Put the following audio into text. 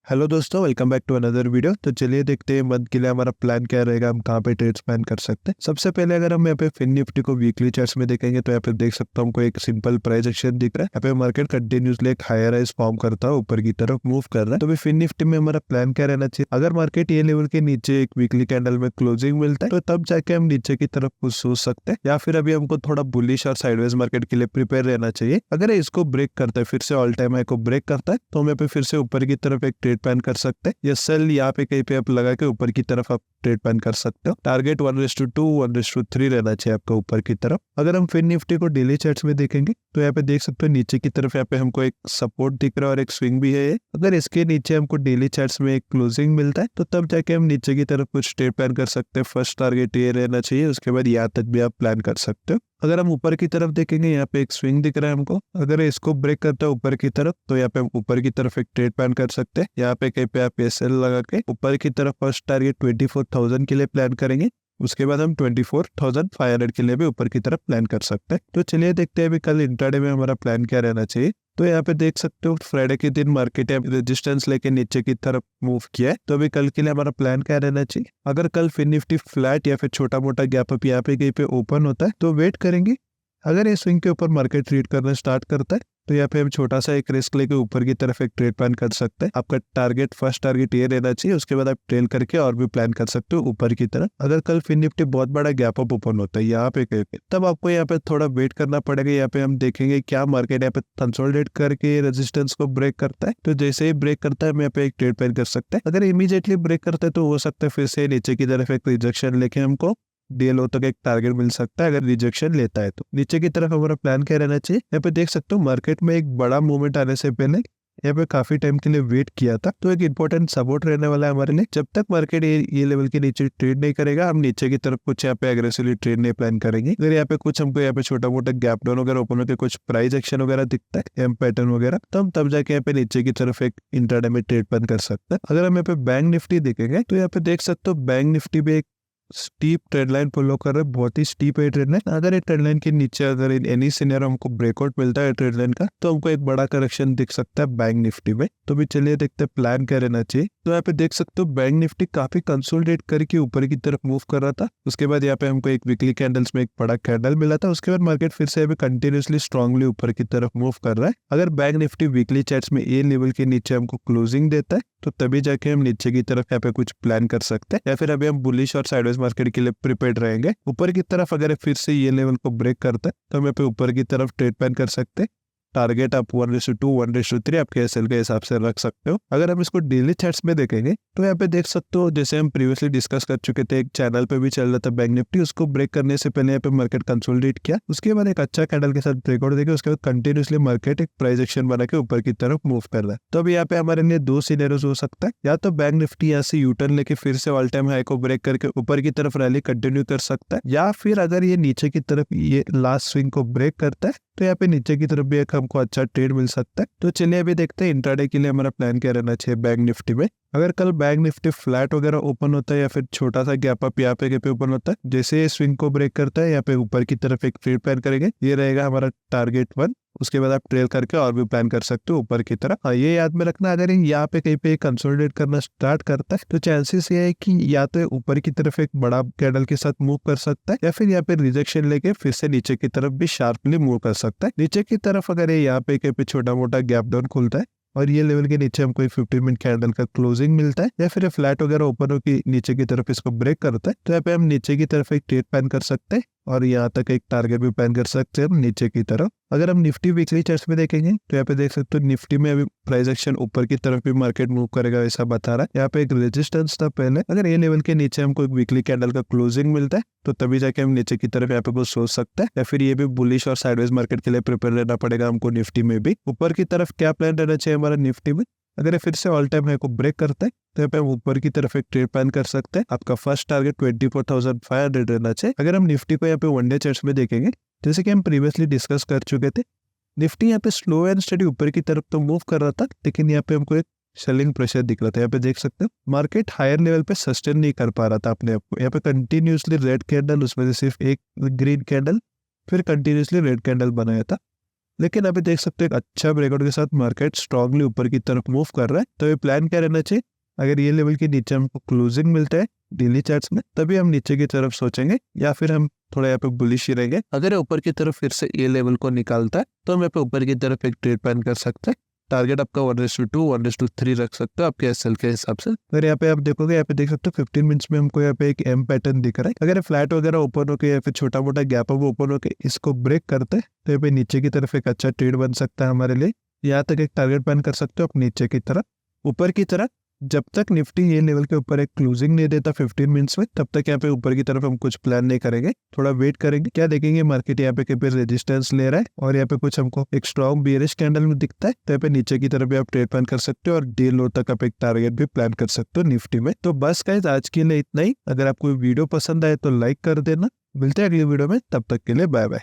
Hello दोस्तों, welcome back to another video. तो चलिए देखते हैं मंथ के लिए हमारा प्लान क्या रहेगा, हम कहाँ पे ट्रेड्स प्लान कर सकते हैं। सबसे पहले अगर हम यहाँ पे फिन निफ्टी को वीकली चार्ट्स में देखेंगे तो यहाँ पे देख सकता हूँ हमको एक सिंपल प्राइस एक्शन दिख रहा है। यहाँ पे मार्केट कंटिन्यूसली एक हायर राइज फॉर्म करता है, ऊपर की तरफ मूव कर रहा है। तो अभी फिन निफ्टी में हमारा प्लान क्या रहना चाहिए, अगर मार्केट ये लेवल के नीचे एक वीकली कैंडल में क्लोजिंग मिलता है तो तब जाके हम नीचे की तरफ कुछ सोच सकते हैं, या फिर अभी हमको थोड़ा बुलिश और साइडवेज मार्केट के लिए प्रिपेयर रहना चाहिए। अगर इसको ब्रेक करता है, फिर से ऑल टाइम हाई को ब्रेक करता है, तो हम यहाँ पे फिर से ऊपर की तरफ एक ट्रेड प्लान कर सकते हैं। ये सेल यहाँ पे कहीं पे आप लगा के ऊपर की तरफ आप ट्रेड प्लान कर सकते हो। टारगेट 1:2 1:3 रहना चाहिए आपका ऊपर की तरफ। अगर हम फिन निफ्टी को डेली चार्ट्स में देखेंगे तो यहाँ पे देख सकते हो नीचे की तरफ यहाँ पे हमको एक सपोर्ट दिख रहा है और एक स्विंग भी है। अगर इसके नीचे हमको डेली चार्ट्स में एक क्लोजिंग मिलता है तो तब जाके हम नीचे की तरफ कुछ ट्रेड प्लान कर सकते हैं। फर्स्ट टारगेट ये रहना चाहिए, उसके बाद यहाँ तक भी आप प्लान कर सकते हो। अगर हम ऊपर की तरफ देखेंगे, यहाँ पे एक स्विंग दिख रहा है हमको, अगर इसको ब्रेक करता है ऊपर की तरफ तो यहाँ पे हम ऊपर की तरफ एक ट्रेड प्लान कर सकते हैं। यहाँ पे कहीं पे आप एसएल लगा के ऊपर की तरफ फर्स्ट टारगेट 24,000 के लिए प्लान करेंगे, उसके बाद हम 24,500 के लिए भी ऊपर की तरफ प्लान कर सकते हैं। तो चलिए देखते हैं अभी कल इंट्राडे में हमारा प्लान क्या रहना चाहिए। तो यहाँ पे देख सकते हो फ्राइडे के दिन मार्केट रेजिस्टेंस लेके नीचे की तरफ मूव किया है। तो अभी कल के लिए हमारा प्लान क्या रहना चाहिए, अगर कल फिन निफ्टी फ्लैट या फिर छोटा मोटा गैप अप यहाँ पे कहीं पे ओपन होता है तो वेट करेंगे। अगर ये स्विंग के ऊपर मार्केट रीड करना स्टार्ट करता है तो यहाँ पे हम छोटा सा एक रिस्क लेके ऊपर की तरफ एक ट्रेड प्लान कर सकते हैं। आपका टारगेट फर्स्ट टारगेट ये रहना चाहिए, उसके बाद आप ट्रेल करके और भी प्लान कर सकते हो ऊपर की तरफ। अगर कल फिन निफ्टी बहुत बड़ा गैप अप ओपन होता है यहाँ पे कहीं पे, तब आपको यहाँ पे थोड़ा वेट करना पड़ेगा। यहाँ पे हम देखेंगे क्या मार्केट यहाँ पे कंसोलिडेट करके रेजिस्टेंस को ब्रेक करता है। तो जैसे ही ब्रेक करता है हम यहाँ पे एक ट्रेड प्लान कर सकते हैं। अगर इमीडिएटली ब्रेक करता है तो हो सकता है फिर से नीचे की तरफ एक रिजेक्शन लेके हमको डीएलओ तक एक टारगेट मिल सकता है। अगर रिजेक्शन लेता है तो नीचे की तरफ हमारा प्लान क्या रहना चाहिए। यहाँ पे देख सकते हो मार्केट में एक बड़ा मूवमेंट आने से पहले यहाँ पे काफी टाइम के लिए वेट किया था, तो एक इंपॉर्टेंट सपोर्ट रहने वाला है हमारे लिए। जब तक मार्केट ये लेवल के नीचे ट्रेड नहीं करेगा, हम नीचे की तरफ कुछ यहाँ पे एग्रेसिवली ट्रेड नहीं प्लान करेंगे। अगर यहाँ पे कुछ हमको यहाँ पे छोटा मोटा गैप डाउन वगैरह ओपन होकर कुछ प्राइस एक्शन वगैरह दिखता है, एम पैटर्न वगैरह, तो हम तब जाके यहाँ पे नीचे की तरफ एक इंट्राडे में ट्रेड प्लान कर सकते हैं। अगर हम यहाँ पे बैंक निफ्टी देखेंगे तो यहाँ पे देख सकते हो बैंक निफ्टी भी एक स्टीप ट्रेंड लाइन फॉलो कर रहे हैं, बहुत ही स्टीप है ट्रेंड लाइन। अगर ये ट्रेंड लाइन के नीचे अगर एनी सिनेरियो हमको ब्रेकआउट मिलता है ट्रेंड लाइन का, तो हमको एक बड़ा करेक्शन दिख सकता है बैंक निफ्टी में। तो भी चलिए देखते हैं प्लान क्या रहना चाहिए। तो यहाँ पे देख सकते हो बैंक निफ्टी काफी कंसोलिडेट करके ऊपर की तरफ मूव कर रहा था, उसके बाद यहाँ पे हमको एक वीकली कैंडल्स में एक बड़ा कैंडल मिला था, उसके बाद मार्केट फिर से कंटिन्यूसली स्ट्रांगली ऊपर की तरफ मूव कर रहा है। अगर बैंक निफ्टी वीकली चार्ट्स में ए लेवल के नीचे हमको क्लोजिंग देता है तो तभी जाके हम नीचे की तरफ यहाँ पे कुछ प्लान कर सकते हैं, या फिर अभी हम बुलिश और साइडवेज मार्केट के लिए प्रिपेयर्ड रहेंगे। ऊपर की तरफ अगर फिर से ये लेवल को ब्रेक करता है तो हम यहाँ पे ऊपर की तरफ ट्रेड प्लान कर सकते हैं। टारगेट आप 1:2 1:3 आपके एसएल के हिसाब से रख सकते हो। अगर हम इसको डेली चार्ट्स में देखेंगे तो यहाँ पे देख सकते हो, जैसे हम प्रीवियसली डिस्कस कर चुके थे, एक चैनल पे भी चल रहा था बैंक निफ्टी, उसको ब्रेक करने से पहले यहाँ पे मार्केट कंसोलिडेट किया, उसके बाद एक अच्छा कैंडल के साथ ब्रेकआउट देके उसके बाद कंटिन्यूसली मार्केट एक प्राइस एक्शन बना के ऊपर की तरफ मूव कर रहा है। तो अब यहाँ पे हमारे लिए दो सिनेरियोस हो सकता है, या तो बैंक निफ्टी यहाँ से यूटर्न लेके फिर से ऑल टाइम हाई को ब्रेक करके ऊपर की तरफ रैली कंटिन्यू कर सकता है, या फिर अगर ये नीचे की तरफ ये लास्ट स्विंग को ब्रेक करता है तो यहाँ पे नीचे की तरफ भी एक हमको अच्छा ट्रेड मिल सकता है। तो चलिए अभी देखते हैं इंट्राडे के लिए हमारा प्लान क्या रहना चाहिए बैंक निफ्टी में। अगर कल बैंक निफ्टी फ्लैट वगैरह ओपन होता है या फिर छोटा सा गैप अप यहाँ पे ओपन होता है, जैसे ये स्विंग को ब्रेक करता है यहाँ पे ऊपर की तरफ एक ट्रेड प्लान करेंगे, ये रहेगा हमारा टारगेट 1। उसके बाद आप ट्रेल करके और भी प्लान कर सकते हो ऊपर की तरफ। हाँ, ये याद में रखना, अगर यहाँ पे कहीं पे कंसोलिडेट करना स्टार्ट करता है तो चांसेस ये है कि या तो ऊपर की तरफ एक बड़ा कैंडल के साथ मूव कर सकता है, या फिर यहाँ पे रिजेक्शन लेके फिर से नीचे की तरफ भी शार्पली मूव कर सकता है। नीचे की तरफ अगर ये यहाँ पे कहीं पे छोटा मोटा गैप डाउन खुलता है और ये लेवल के नीचे हमको 15 मिनट कैंडल का क्लोजिंग मिलता है, या फिर फ्लैट वगैरह ओपन हो की नीचे की तरफ इसको ब्रेक करता है, तो यहाँ पे हम नीचे की तरफ एक ट्रेड प्लान कर सकते हैं और यहाँ तक एक टारगेट भी प्लान कर सकते हैं हम नीचे की तरफ। अगर हम निफ्टी वीकली चार्ट्स में देखेंगे तो यहाँ पे देख सकते हो निफ्टी में अभी प्राइस एक्शन ऊपर की तरफ भी मार्केट मूव करेगा ऐसा बता रहा है। यहाँ पे एक रेजिस्टेंस था पहले, अगर ये लेवल के नीचे हमको एक वीकली कैंडल का क्लोजिंग मिलता है तो तभी जाके हम नीचे की तरफ यहाँ पे कुछ सोच सकते हैं, या फिर ये भी बुलिश और साइडवेज मार्केट के लिए प्रिपेयर रहना पड़ेगा हमको निफ्टी में भी। ऊपर की तरफ क्या प्लान रहना चाहिए हमारा निफ्टी में, अगर ये फिर से ऑल टाइम हाई को ब्रेक करता है तो यहाँ पे हम ऊपर की तरफ एक ट्रेड प्लान कर सकते हैं। आपका फर्स्ट टारगेट 24,500 रहना चाहिए। अगर हम निफ्टी को यहाँ पे वन डे चार्ट्स में देखेंगे, जैसे कि हम प्रीवियसली डिस्कस कर चुके थे, निफ्टी यहाँ पे स्लो एंड स्टडी ऊपर की तरफ तो मूव कर रहा था, लेकिन यहाँ पे हमको एक सेलिंग प्रेशर दिख रहा था। यहाँ पे देख सकते हो मार्केट हायर लेवल पे सस्टेन नहीं कर पा रहा था अपने आप को। यहाँ पे कंटिन्यूसली रेड कैंडल, उसमें से सिर्फ एक ग्रीन कैंडल, फिर कंटिन्यूसली रेड कैंडल बनाया था। लेकिन अभी देख सकते हो एक अच्छा ब्रेकआउट के साथ मार्केट स्ट्रांगली ऊपर की तरफ मूव कर रहा है। तो ये प्लान क्या रहना चाहिए, अगर ये लेवल के नीचे हमको क्लोजिंग मिलता है डेली चार्ट्स में तभी हम नीचे की तरफ सोचेंगे, या फिर हम थोड़ा यहाँ पे बुलिश ही रहेंगे। अगर ये ऊपर की तरफ फिर से ये लेवल को निकालता है तो हम यहाँ पे ऊपर की तरफ एक ट्रेड प्लान कर सकते हैं। टारगेट आपका 1:2 1:3 रख सकते हो आपके एसएल के हिसाब से। अगर यहाँ पे आप देखोगे, यहाँ पे देख सकते हो 15 मिनट्स में हमको यहाँ पे एक एम पैटर्न दिख रहा है। अगर फ्लैट वगैरह ओपन होके या फिर छोटा मोटा गैप अप ओपन होके इसको ब्रेक करते हैं तो यहाँ पे नीचे की तरफ एक अच्छा ट्रेड बन सकता है हमारे लिए। यहाँ तक एक टारगेट प्लान कर सकते हो आप नीचे की तरफ। ऊपर की तरफ जब तक निफ्टी ये लेवल के ऊपर एक क्लोजिंग नहीं देता 15 मिनट्स में, तब तक यहाँ पे ऊपर की तरफ हम कुछ प्लान नहीं करेंगे, थोड़ा वेट करेंगे। क्या देखेंगे, मार्केट यहाँ पे कहीं पे रेजिस्टेंस ले रहा है और यहाँ पे कुछ हमको एक स्ट्रॉन्ग बियरिश कैंडल में दिखता है तो यहाँ पे नीचे की तरफ भी आप ट्रेड प्लान कर सकते हो और डे लो तक आप एक टारगेट भी प्लान कर सकते हो निफ्टी में। तो बस गाइस आज के लिए इतना ही। अगर आपको वीडियो पसंद आए तो लाइक कर देना। मिलते हैं अगली वीडियो में, तब तक के लिए बाय बाय।